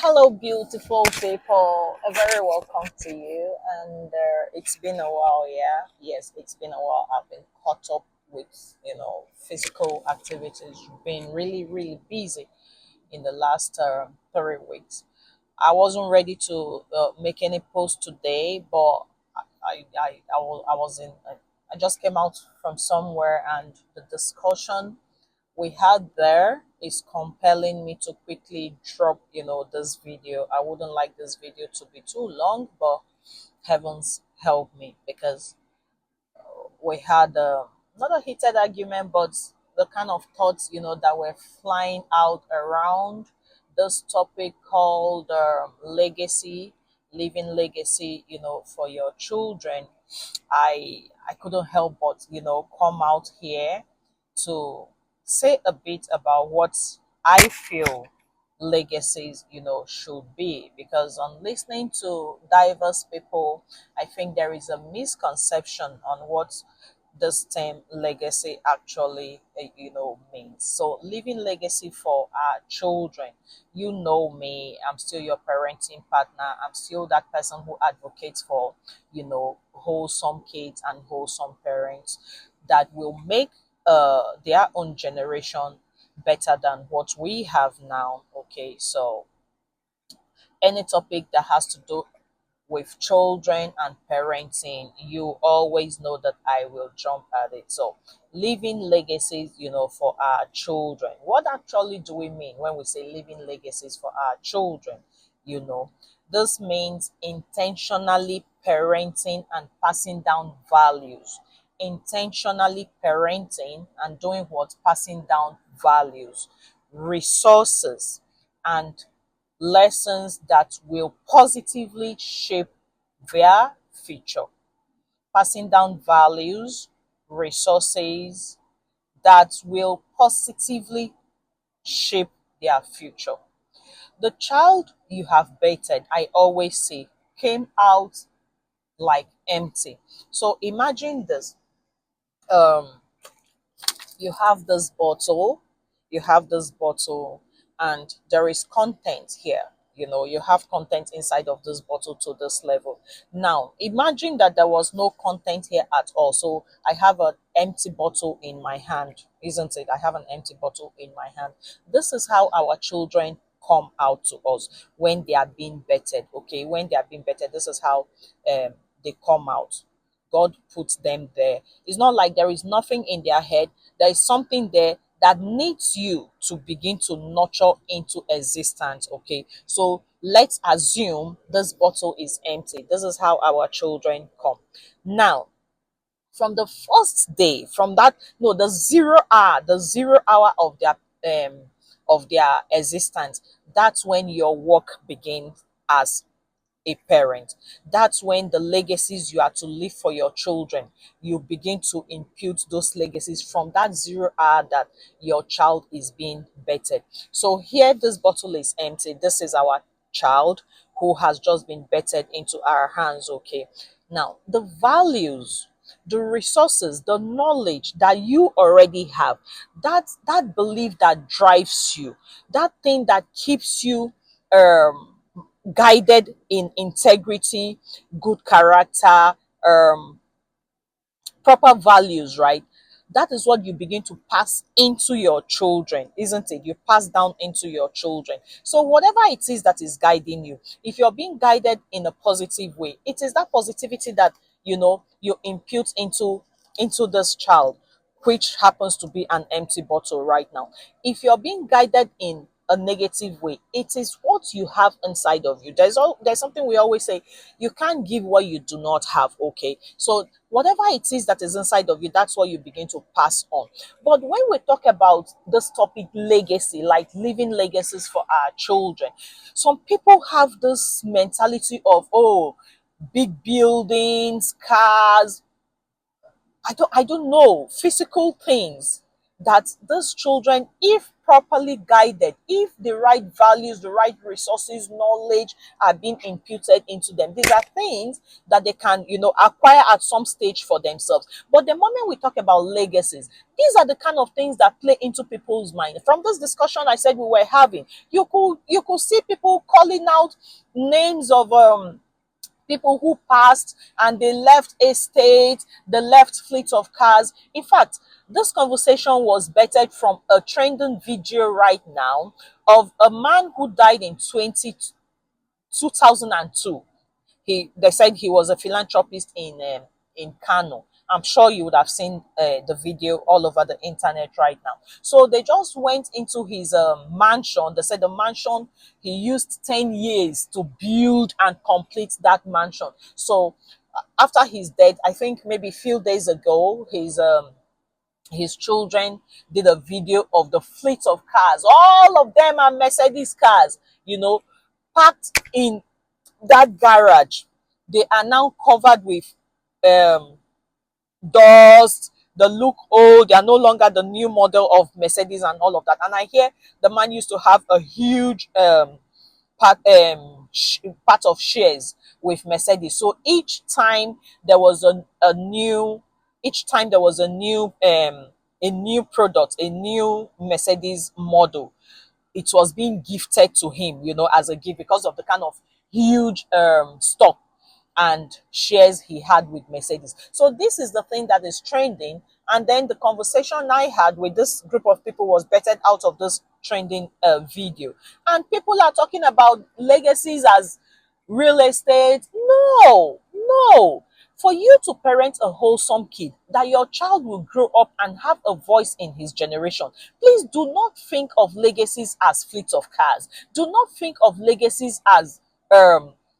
Hello, beautiful people. A very welcome to you. And it's been a while, yeah. Yes, it's been a while. I've been caught up with physical activities. Been really, really busy in the last 3 weeks. I wasn't ready to make any post today, but I was in. I just came out from somewhere, and the discussion we had there is compelling me to quickly drop this video. I wouldn't like this video to be too long, but heavens help me, because we had not a heated argument, but the kind of thoughts that were flying out around this topic called legacy, living legacy, for your children. I couldn't help but come out here to say a bit about what I feel legacies should be, because on listening to diverse people, I think there is a misconception on what this term legacy actually means. So leaving legacy for our children, you know me, I'm still your parenting partner. I'm still that person who advocates for wholesome kids and wholesome parents that will make their own generation better than what we have now. Okay, so any topic that has to do with children and parenting, you always know that I will jump at it. So, leaving legacies, for our children. What actually do we mean when we say leaving legacies for our children? You know, this means intentionally parenting and passing down values. Intentionally parenting and doing what? Passing down values, resources, and lessons that will positively shape their future. Passing down values, resources that will positively shape their future. The child you have baited, I always say, came out like empty. So imagine this. Um, you have this bottle, you have this bottle, and there is content here. You have content inside of this bottle to this level. Now imagine that there was no content here at all. So I have an empty bottle in my hand, isn't it? I have an empty bottle in my hand. This is how our children come out to us when they are being bettered. Okay, when they are being bettered, this is how they come out. God puts them there. It's not like there is nothing in their head. There is something there that needs you to begin to nurture into existence. Okay, so let's assume this bottle is empty. This is how our children come. Now, from the first day, from that, no, the 0 hour of their existence, that's when your work begins as a parent. That's when the legacies you are to leave for your children, you begin to impute those legacies from that 0 hour that your child is being bettered. So here, this bottle is empty. This is our child who has just been bettered into our hands. Okay. Now, the values, the resources, the knowledge that you already have, that belief that drives you, that thing that keeps you guided in integrity, good character, um, proper values, right? That is what you begin to pass into your children, isn't it? You pass down into your children. So, whatever it is that is guiding you, if you're being guided in a positive way, it is that positivity that you impute into this child, which happens to be an empty bottle right now. If you're being guided in a negative way, it is what you have inside of you. There's something we always say: you can't give what you do not have. Okay, so whatever it is that is inside of you, that's what you begin to pass on. But when we talk about this topic, legacy, like leaving legacies for our children, some people have this mentality of, oh, big buildings, cars, I don't know, physical things, that these children, if properly guided, if the right values, the right resources, knowledge are being imputed into them, these are things that they can, acquire at some stage for themselves. But the moment we talk about legacies, these are the kind of things that play into people's mind. From this discussion I said we were having, you could see people calling out names of people who passed and they left estate, they left fleet of cars. In fact, this conversation was bettered from a trending video right now of a man who died in 2002. They said he was a philanthropist in Kano. I'm sure you would have seen the video all over the internet right now. So they just went into his mansion. They said the mansion, he used 10 years to build and complete that mansion. So after his death, I think maybe a few days ago, his children did a video of the fleet of cars. All of them are Mercedes cars, packed in that garage. They are now covered with um, dust. They look old. They are no longer the new model of Mercedes and all of that. And I hear the man used to have a huge part of shares with Mercedes. So there was a new each time there was a new product, a new Mercedes model, it was being gifted to him, as a gift because of the kind of huge stock and shares he had with Mercedes. So this is the thing that is trending. And then the conversation I had with this group of people was bettered out of this trending video. And people are talking about legacies as real estate. No, no. For you to parent a wholesome kid, that your child will grow up and have a voice in his generation, please do not think of legacies as fleets of cars. Do not think of legacies as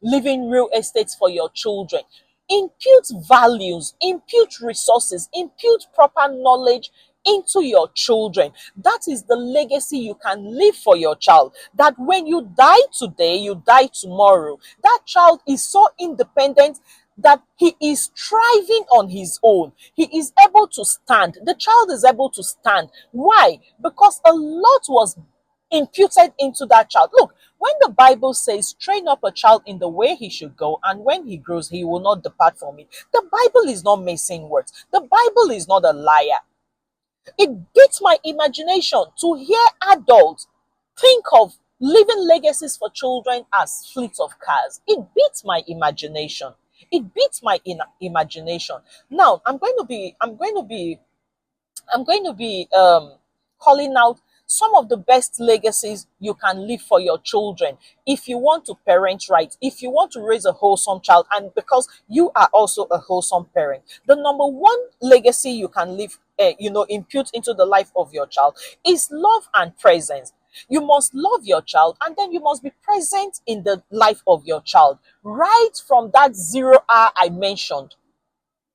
living real estates for your children. Impute values, impute resources, impute proper knowledge into your children. That is the legacy you can leave for your child. That when you die today, you die tomorrow. That child is so independent that he is thriving on his own. He is able to stand. The child is able to stand. Why? Because a lot was imputed into that child. Look, when the Bible says, train up a child in the way he should go, and when he grows, he will not depart from it, the Bible is not missing words. The Bible is not a liar. It beats my imagination to hear adults think of leaving legacies for children as fleets of cars. It beats my imagination. It beats my imagination. Now, I'm going to be calling out some of the best legacies you can leave for your children if you want to parent right, if you want to raise a wholesome child, and because you are also a wholesome parent. The number one legacy you can leave, impute into the life of your child is love and presence. You must love your child, and then you must be present in the life of your child right from that 0 hour I mentioned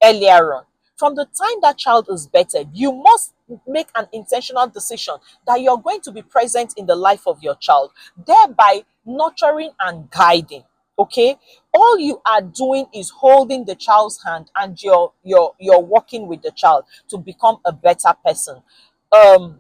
earlier on. From the time that child is bettered, you must make an intentional decision that you're going to be present in the life of your child, thereby nurturing and guiding. Okay, all you are doing is holding the child's hand, and you're working with the child to become a better person. um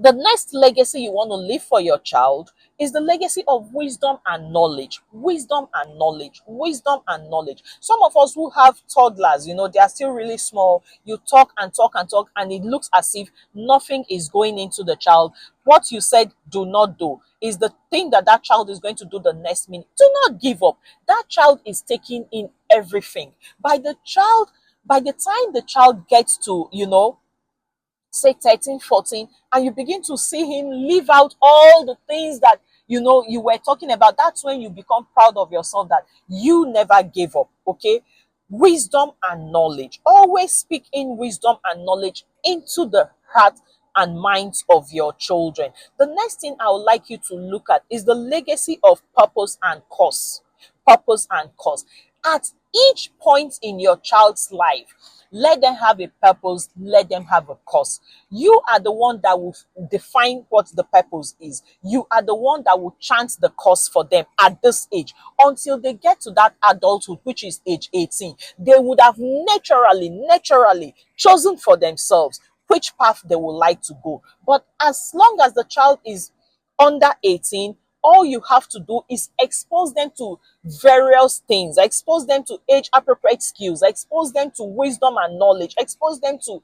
the next legacy you want to leave for your child is the legacy of wisdom and knowledge. Wisdom and knowledge. Wisdom and knowledge. Some of us who have toddlers, they are still really small. You talk and talk and talk, and it looks as if nothing is going into the child. What you said, do not do, is the thing that child is going to do the next minute. Do not give up. That child is taking in everything. By the time the child gets to, say 13, 14, and you begin to see him live out all the things that you were talking about, that's when you become proud of yourself that you never gave up. Okay, wisdom and knowledge, always speak in wisdom and knowledge into the heart and minds of your children. The next thing I would like you to look at is the legacy of purpose and cause. Purpose and cause. At each point in your child's life, let them have a purpose, let them have a cause. You are the one that will define what the purpose is. You are the one that will chant the cause for them at this age. Until they get to that adulthood, which is age 18, they would have naturally chosen for themselves which path they would like to go. But as long as the child is under 18, all you have to do is expose them to various things, expose them to age appropriate skills, expose them to wisdom and knowledge, expose them to,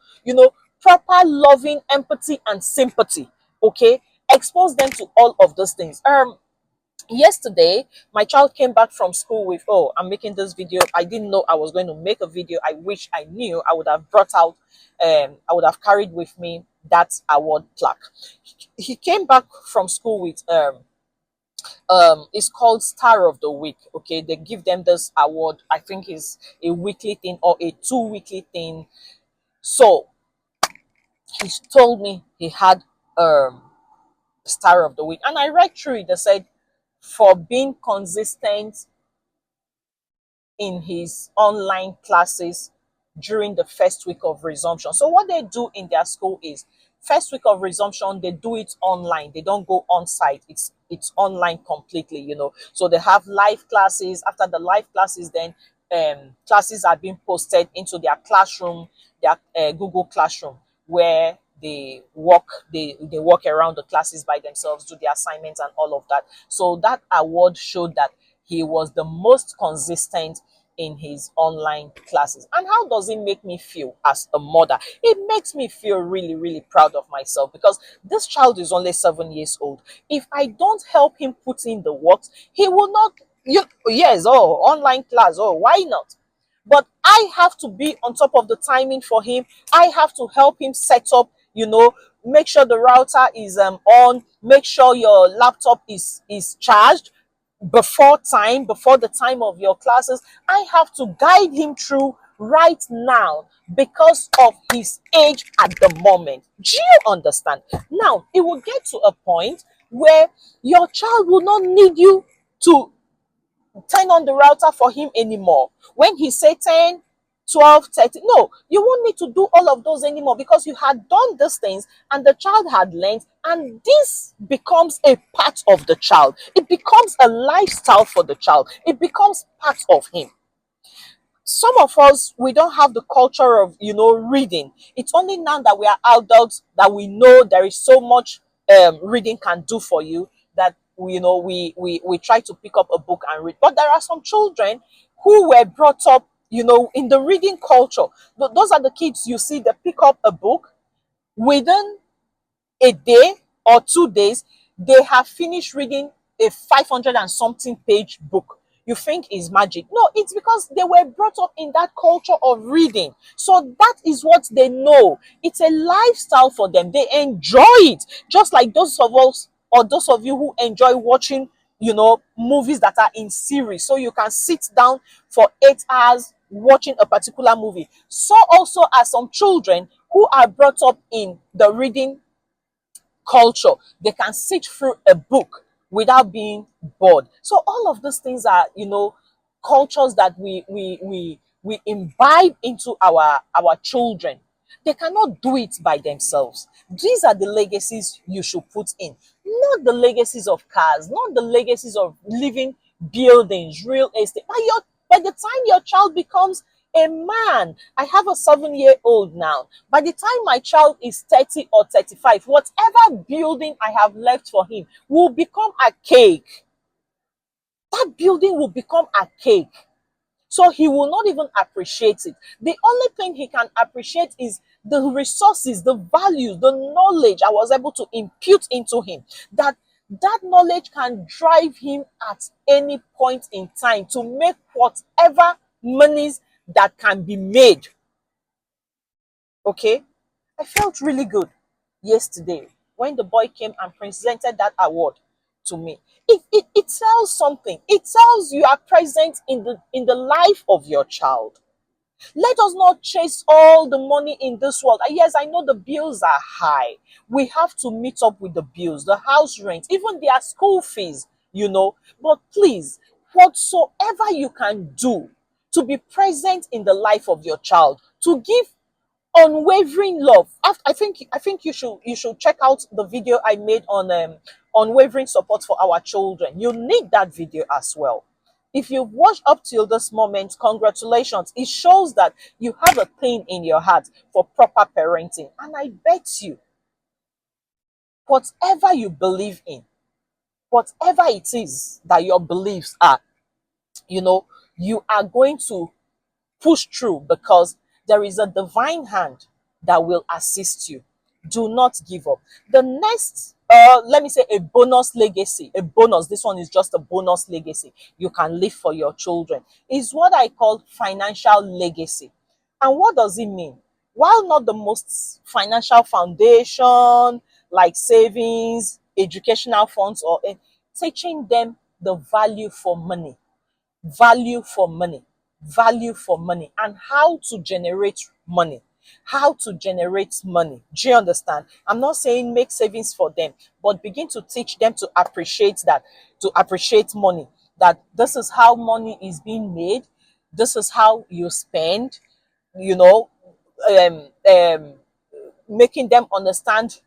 proper loving empathy and sympathy. Okay, expose them to all of those things. Yesterday my child came back from school with, oh, I'm making this video. I didn't know I was going to make a video. I wish I knew. I would have brought out, I would have carried with me that award plaque. He came back from school with it's called Star of the Week. Okay, they give them this award. I think is a weekly thing or a 2 weekly thing. So he told me he had Star of the Week, and I read through it. They said for being consistent in his online classes during the first week of resumption. So what they do in their school is first week of resumption, they do it online. They don't go on site. It's online completely, So they have live classes. After the live classes, then classes are being posted into their classroom, their Google Classroom, where they walk around the classes by themselves, do the assignments and all of that. So that award showed that he was the most consistent in his online classes. And how does it make me feel as a mother? It makes me feel really, really proud of myself, because this child is only 7 years old. If I don't help him put in the work, he will not. Yes, oh, online class, oh, why not? But I have to be on top of the timing for him. I have to help him set up, make sure the router is on, make sure your laptop is charged before the time of your classes. I have to guide him through right now because of his age at the moment. Do you understand? Now it will get to a point where your child will not need you to turn on the router for him anymore. When he say 10, 12, 13, no, you won't need to do all of those anymore, because you had done these things and the child had learned, and this becomes a part of the child. It becomes a lifestyle for the child. It becomes part of him. Some of us, we don't have the culture of reading. It's only now that we are adults that we know there is so much reading can do for you, that we try to pick up a book and read. But there are some children who were brought up in the reading culture. Those are the kids you see, they pick up a book within a day or 2 days, they have finished reading a 500 and something page book. You think is magic? No, it's because they were brought up in that culture of reading. So that is what they know. It's a lifestyle for them. They enjoy it. Just like those of us, or those of you who enjoy watching, movies that are in series. So you can sit down for 8 hours watching a particular movie. So also are some children who are brought up in the reading culture. They can sit through a book without being bored. So all of these things are, cultures that we imbibe into our children. They cannot do it by themselves. These are the legacies you should put in, not the legacies of cars, not the legacies of living buildings, real estate. By the time your child becomes a man, I have a 7-year-old now. By the time my child is 30 or 35, whatever building I have left for him will become a cake. That building will become a cake. So he will not even appreciate it. The only thing he can appreciate is the resources, the values, the knowledge I was able to impute into him. That knowledge can drive him at any point in time to make whatever monies that can be made. Okay? I felt really good yesterday when the boy came and presented that award to me. It tells something. It tells you are present in the life of your child. Let us not chase all the money in this world. Yes, I know the bills are high. We have to meet up with the bills, the house rent, even their school fees, But please, whatsoever you can do to be present in the life of your child, to give unwavering love. I think you should check out the video I made on unwavering support for our children. You need that video as well. If you've watched up till this moment, congratulations. It shows that you have a thing in your heart for proper parenting. And I bet you, whatever you believe in, whatever it is that your beliefs are, you know, you are going to push through because there is a divine hand that will assist you. Do not give up. The next, let me say, a bonus legacy, a bonus, this one is just a bonus legacy you can leave for your children, is what I call financial legacy. And what does it mean? While not the most financial foundation like savings, educational funds, or teaching them the value for money, value for money, value for money, and how to generate money. How to generate money. Do you understand? I'm not saying make savings for them, but begin to teach them to appreciate that, to appreciate money. That this is how money is being made, this is how you spend, you know, um, um, making them understand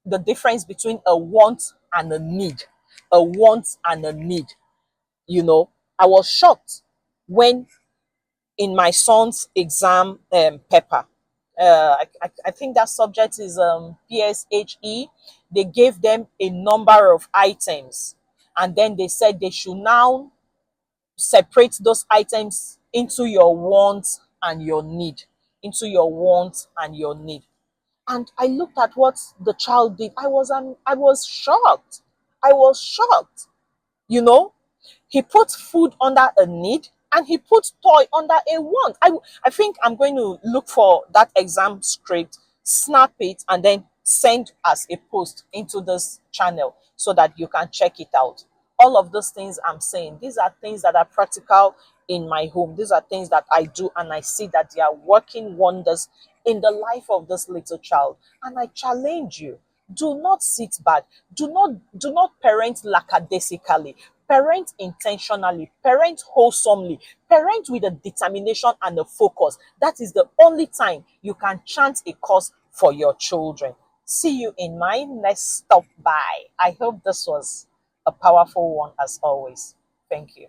the difference between a want and a need. A want and a need. You know, I was shocked when in my son's exam paper, I think that subject is PSHE. They gave them a number of items, and then they said they should now separate those items into your want and your need, into your want and your need. And I looked at what the child did. I was shocked. I was shocked. You know, he put food under a need and he put toy under a want. I think I'm going to look for that exam script, snap it, and then send as a post into this channel so that you can check it out. All of those things I'm saying, these are things that are practical in my home. These are things that I do, and I see that they are working wonders in the life of this little child. And I challenge you, do not sit back. Do not parent lackadaisically. Parent intentionally, parent wholesomely, parent with a determination and a focus. That is the only time you can chant a cause for your children. See you in my next stop by. I hope this was a powerful one as always. Thank you.